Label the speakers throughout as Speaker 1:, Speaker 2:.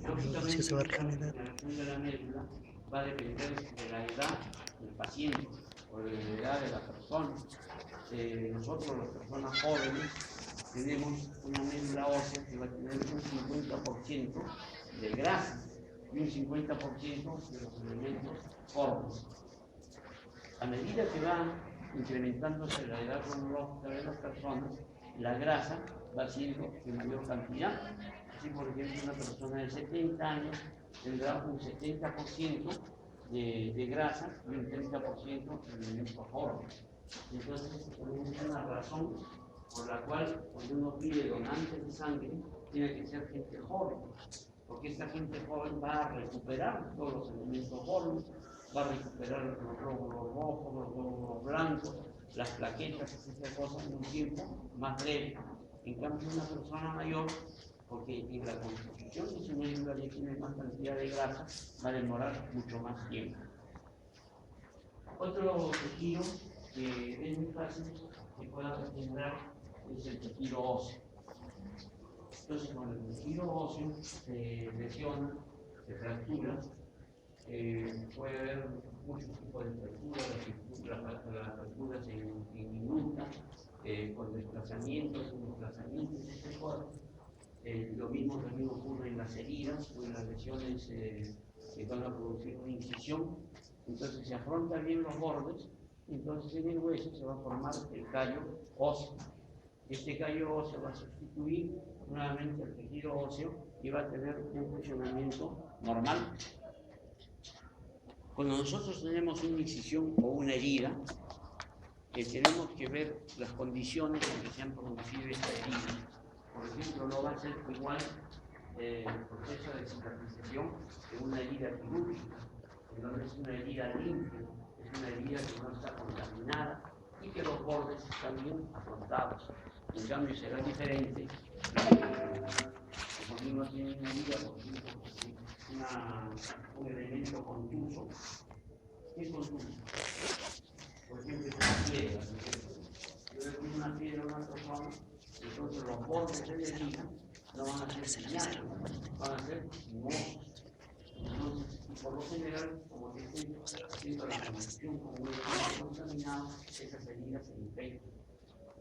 Speaker 1: Lógicamente, la regeneración de la médula va a depender de la edad del paciente o de la edad de la persona. Nosotros, las personas jóvenes, tenemos una médula ósea que va a tener un 50% de grasa y un 50% de los elementos fórmicos. A medida que va incrementándose la edad cronológica de las personas, la grasa va siendo de mayor cantidad. Así, por ejemplo, una persona de 70 años tendrá un 70% de grasa y un 30% de elementos fórmicos. Entonces, es una razón por la cual cuando uno pide donantes de sangre, tiene que ser gente joven, porque esta gente joven va a recuperar todos los elementos jóvenes, va a recuperar los glóbulos rojos, los glóbulos blancos, las plaquetas, esas cosas en un tiempo más breve. En cambio, una persona mayor, porque en la constitución de su médula ya tiene más cantidad de grasa, va a demorar mucho más tiempo. Otro tejido que es muy fácil que pueda regenerar es el tejido óseo. Entonces, cuando el tejido óseo se lesiona, se fractura, puede haber muchos tipos de fracturas, las fracturas en minuta, con desplazamientos, etc. Lo mismo también ocurre en las heridas o en las lesiones que van a producir una incisión. Entonces se afronta bien los bordes, entonces en el hueso se va a formar el callo óseo. Este callo óseo va a sustituir nuevamente el tejido óseo y va a tener un funcionamiento normal. Cuando nosotros tenemos una incisión o una herida, tenemos que ver las condiciones en que se han producido esta herida. Por ejemplo, no va a ser igual el proceso de cicatrización que una herida quirúrgica, que no es una herida limpia, es una herida que no está contaminada y que los bordes están bien afrontados. En cambio, será diferente cuando uno tiene una herida, por ejemplo, un elemento contuso. ¿Qué es contuso? Por ejemplo, es una piedra. Yo le pongo una piedra a una persona, entonces los bordes de la herida no van a ser señales, van a ser sinuosos. Entonces, por lo general, como que estoy haciendo la construcción con un elemento contaminado, esas heridas se infectan.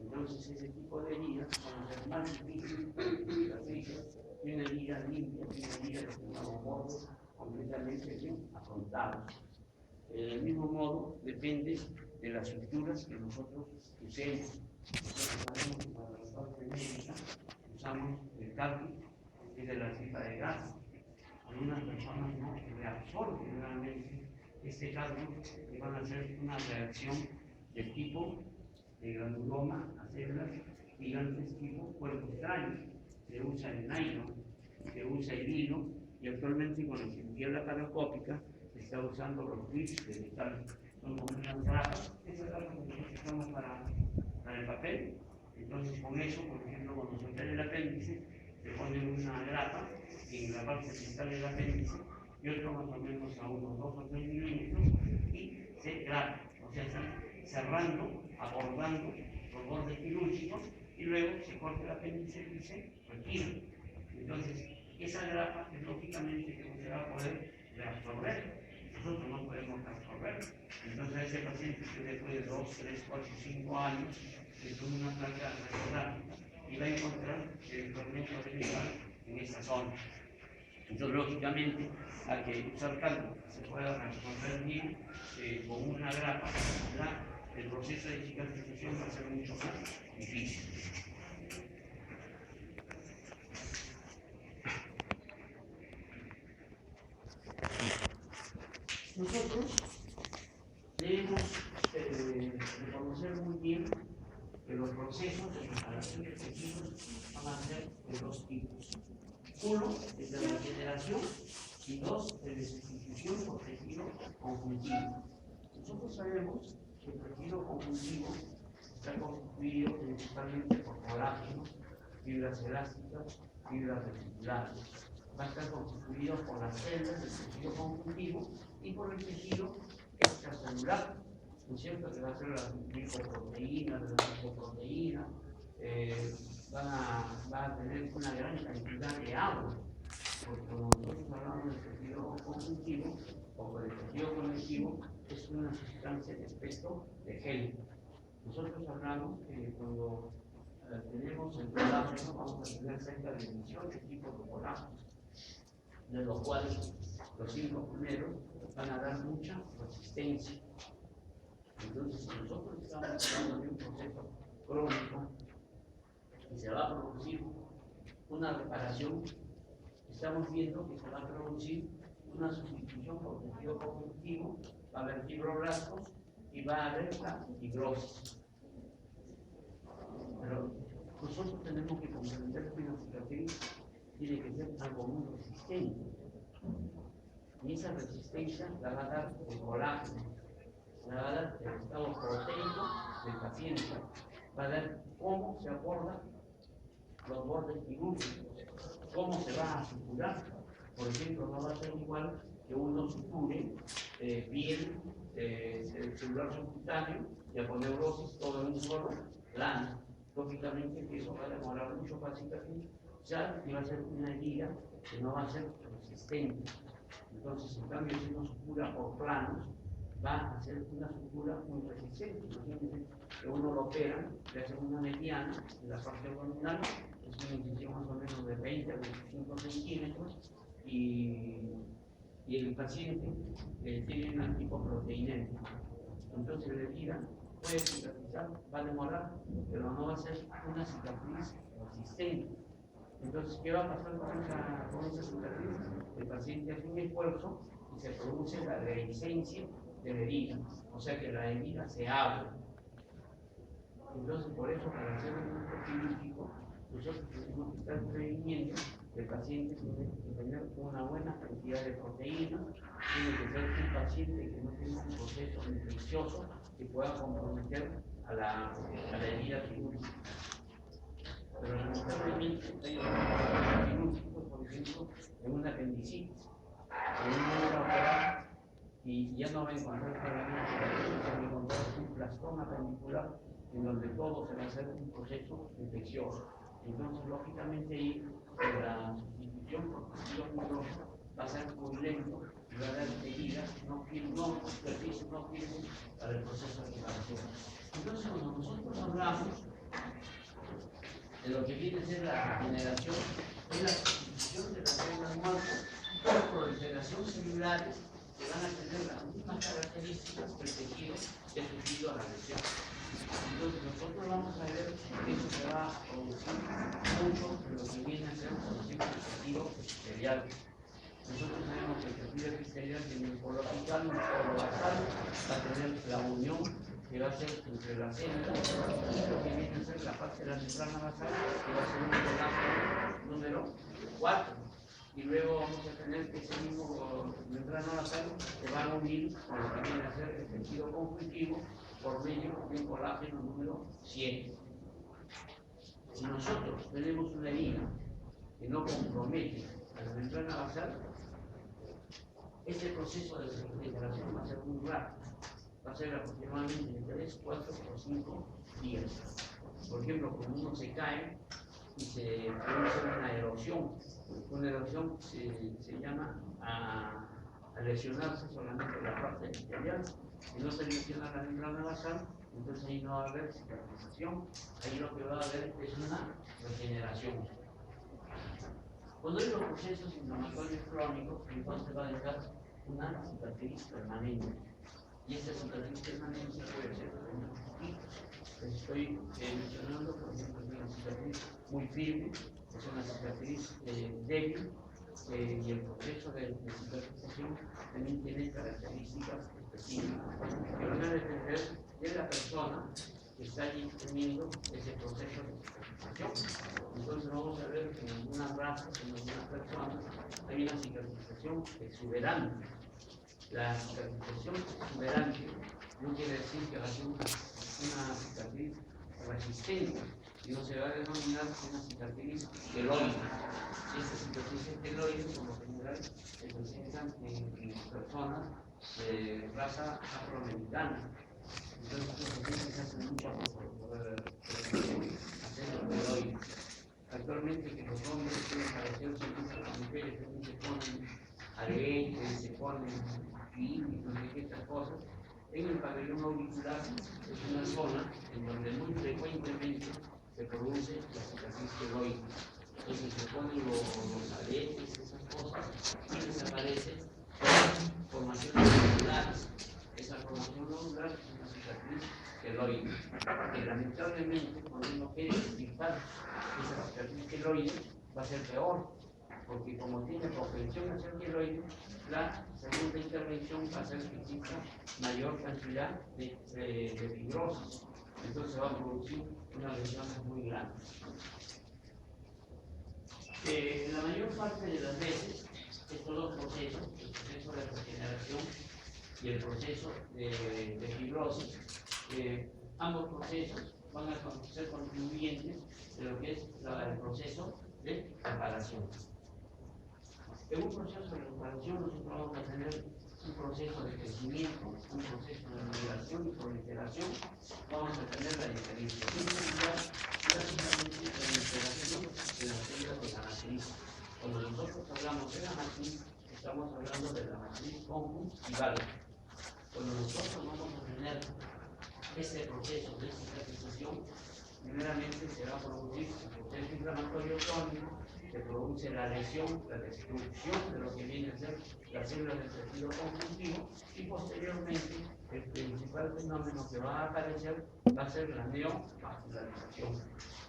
Speaker 1: Entonces, ese tipo de heridas van a ser más difíciles que una herida limpia, que una herida que tenga los bordes completamente bien afrontados. Del mismo modo, depende de las estructuras que nosotros usemos. Nosotros sabemos que para la parte médica usamos el calcio, que es de la cepa de gas. Algunas personas no reabsorben realmente este calcio y van a hacer una reacción del tipo de granuloma a células gigantes tipo cuerpo extraño. Se usa el nylon, se usa el hilo y actualmente con la cirugía laparoscópica se está usando los clips de metal. Son como unas grapas, esas grapas que nosotros usamos para el papel. Entonces con eso, por ejemplo, cuando se opera el apéndice, se pone una grapa en la parte central del apéndice y otro más o menos a unos 2 o 3 milímetros y se graba, o sea, cerrando, abordando los bordes quirúrgicos y luego se corta el apéndice y se retira. Entonces, esa grapa es lógicamente que no se va a poder reabsorber. Nosotros no podemos reabsorber. Entonces, a ese paciente que después de 2, 3, 4, 5 años le toma una placa radiográfica y va a encontrar el fragmento venital en esta zona. Entonces, lógicamente, hay que usar calcio que se pueda reabsorber bien con una grapa. El proceso de cicatrización va a ser mucho más difícil. Nosotros debemos reconocer muy bien que los procesos de reparación de tejidos van a ser de 2 tipos. Uno es de regeneración y 2 de sustitución por tejido conjuntivo. Nosotros sabemos que el tejido conjuntivo está constituido principalmente por colágeno, fibras elásticas, fibras reticulares. Va a estar constituido por las células del tejido conjuntivo y por el tejido extracelular, ¿no es cierto? Que va a ser la glicoproteína, la lipoproteína, va a tener una gran cantidad de agua, porque como nosotros hablando del tejido conjuntivo o del tejido conectivo, es una sustancia de aspecto de gel. Nosotros hablamos que cuando tenemos el colágeno, vamos a tener cerca de 18 tipos de colágeno, de los cuales los 5 primeros van a dar mucha resistencia. Entonces, si nosotros estamos hablando de un proceso crónico y se va a producir una reparación, estamos viendo que se va a producir una sustitución por tejido conjuntivo, va a haber fibroblastos y va a haber la fibrosis. Pero nosotros tenemos que comprender que una cicatriz tiene que ser algo muy resistente. Y esa resistencia la va a dar el colágeno, la va a dar el estado proteico del paciente, va a dar cómo se abordan los bordes quirúrgicos, cómo se va a suturar. Por ejemplo, no va a ser igual que uno suture piel, celular subcutáneo y aponeurosis todo en un solo plano. Lógicamente que eso va a demorar mucho para cicatrizar y va a ser una herida que no va a ser resistente. Entonces, en cambio, si uno sutura por planos, va a ser una sutura muy resistente. Imagínense que uno lo opera, le hacen una mediana en la parte abdominal, es una incisión más o menos de 20 a 25 centímetros, y el paciente tiene una hipoproteinemia. Entonces, la herida puede cicatrizar, va a demorar, pero no va a ser una cicatriz resistente. Entonces, ¿qué va a pasar con esa cicatriz? El paciente hace un esfuerzo y se produce la dehiscencia de la herida, o sea que la herida se abre. Entonces, por eso, para hacer un uso quirúrgico, nosotros tenemos que estar previniendo que el paciente tiene que tener una buena cantidad de proteínas, tiene que ser un paciente que no tenga un proceso infeccioso que pueda comprometer a la herida quirúrgica. Pero lamentablemente hay casos quirúrgicos, por ejemplo, en una apendicitis, en una operar y ya no va a encontrar todavía, se va a encontrar un blastoma apendicular en donde todo se va a hacer un proceso infeccioso. Entonces, lógicamente, ahí la sustitución por tejido fibroso va a ser muy lento y va a dar heridas no firmes para el proceso de reparación. Entonces, cuando nosotros hablamos de lo que viene a ser la regeneración, es la sustitución de las células muertas por proliferación celulares que van a tener las mismas características que el tejido que ha sufrido a la lesión. Entonces, nosotros vamos a ver que eso se va a producir mucho de lo que viene a ser, por ejemplo, el tejido epitelial. Nosotros sabemos que el tejido epitelial tiene un polo apical, un polo basal, va a tener la unión que va a ser entre las células y lo que viene a ser la parte de la membrana basal, que va a ser un colágeno número 4. Y luego vamos a tener que ese mismo membrana basal se va a unir con lo que viene a ser el tejido conjuntivo por medio de un colágeno número 7. Si nosotros tenemos una herida que no compromete a la membrana basal, este proceso de regeneración va a ser muy rápido. Va a ser aproximadamente de 3, 4 o 5 días. Por ejemplo, cuando uno se cae y se produce una erosión se llama a lesionarse solamente la parte epitelial. Si no se lesiona la membrana basal, entonces ahí no va a haber cicatrización, ahí lo que va a haber es una regeneración. Cuando hay los procesos inflamatorios crónicos, entonces va a dejar una cicatriz permanente. Y esta cicatriz permanente puede ser de muchos tipos. Les estoy mencionando, por ejemplo, una cicatriz muy firme, es una cicatriz débil, y el proceso de cicatrización también tiene características específicas que van a depender de la persona que está allí teniendo ese proceso de cicatrización. Entonces vamos a ver que en algunas razas, en algunas personas, hay una cicatrización exuberante. La cicatrización exuberante no quiere decir que va a ser una cicatriz resistente, sino se va a denominar una cicatriz queloide. Y estas cicatrices queloides, por lo general, se presentan en personas de raza afroamericana. Entonces, los pacientes se hacen mucha hacer queloides. Actualmente, que los hombres pueden parecerse mucho a las mujeres, también se ponen aretes, se ponen químicos y estas cosas. En el pabellón auricular es una zona en donde muy frecuentemente se produce la cicatriz queloide. Entonces se ponen los aretes, esas cosas, y desaparece formaciones auriculares. Esa formación auricular es una cicatriz queloide, que lamentablemente cuando uno quiere explicar esa cicatriz queloide va a ser peor, porque como tiene propensión a ser queloide, la segunda intervención va a ser que exista mayor cantidad de fibrosis, entonces se va a producir una lesión muy grande. La mayor parte de las veces, estos dos procesos, el proceso de regeneración y el proceso de fibrosis, ambos procesos van a ser contribuyentes de lo que es el proceso de reparación. En un proceso de reparación nosotros vamos a tener un proceso de crecimiento, un proceso de migración y proliferación. Vamos a tener la diferenciación básicamente la integración de las células de la matriz. Cuando nosotros hablamos de la matriz, estamos hablando de la matriz conjuntival. Cuando nosotros vamos a tener este proceso de cicatrización, primeramente se va a producir el proceso inflamatorio crónico, se produce la lesión, la destrucción de lo que viene a ser las células del tejido conjuntivo, y posteriormente el principal fenómeno que va a aparecer va a ser la neovascularización.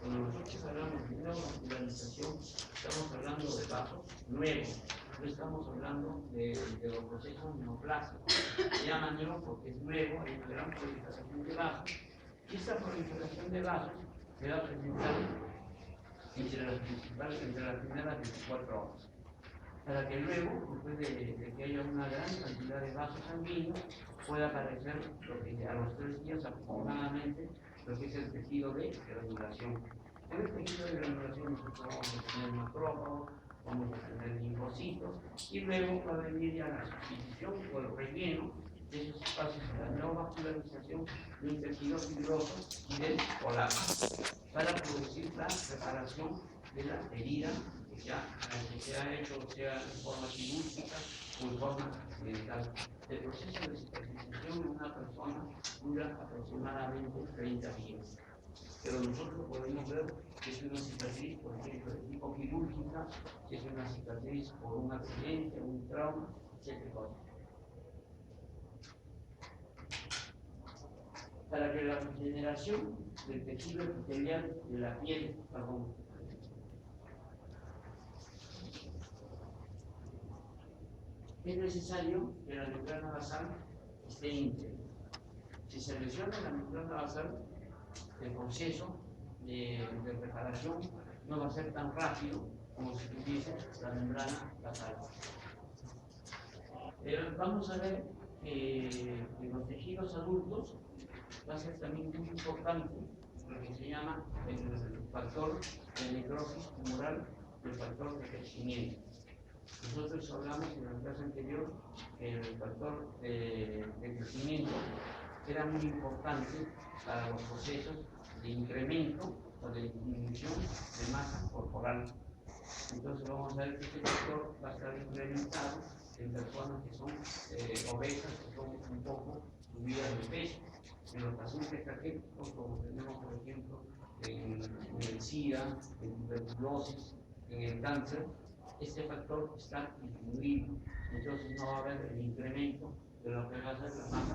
Speaker 1: Cuando nosotros hablamos de neovascularización, estamos hablando de vasos nuevos, no estamos hablando de los procesos neoplásicos. Se llama nuevo porque es nuevo, hay una gran proliferación de vasos, y esta proliferación de vasos se va a presentar entre las primeras 24 horas, para que luego, después de que haya una gran cantidad de vasos sanguíneos, pueda aparecer lo que a los 3 días aproximadamente, lo que es el tejido de granulación. En el tejido de granulación nosotros vamos a tener macrófagos, vamos a tener linfocitos, y luego va a venir ya la sustitución o el relleno de esos espacios de la neovascularización de un tejido fibroso y del colágeno, para producir la reparación de la herida que se ha hecho, sea en forma quirúrgica o en forma accidental. El proceso de cicatrización en una persona dura aproximadamente 30 días. Pero nosotros podemos ver que es una cicatriz, por ejemplo, de tipo quirúrgica, que es una cicatriz por un accidente, un trauma, etc. Para que la regeneración del tejido epitelial de la piel, es necesario que la membrana basal esté íntegra. Si se lesiona la membrana basal, el proceso de reparación no va a ser tan rápido como si tuviese la membrana basal. Vamos a ver que en los tejidos adultos va a ser también muy importante lo que se llama el factor de necrosis tumoral y el factor de crecimiento. Nosotros hablamos en la clase anterior que el factor de crecimiento era muy importante para los procesos de incremento o de disminución de masa corporal. Entonces vamos a ver que este factor va a estar incrementado en personas que son obesas, que son un poco subidas de peso. En los pacientes caquéticos, como tenemos por ejemplo en el SIDA, en tuberculosis, en el cáncer, este factor está disminuido, entonces no va a haber el incremento de lo que va a ser la masa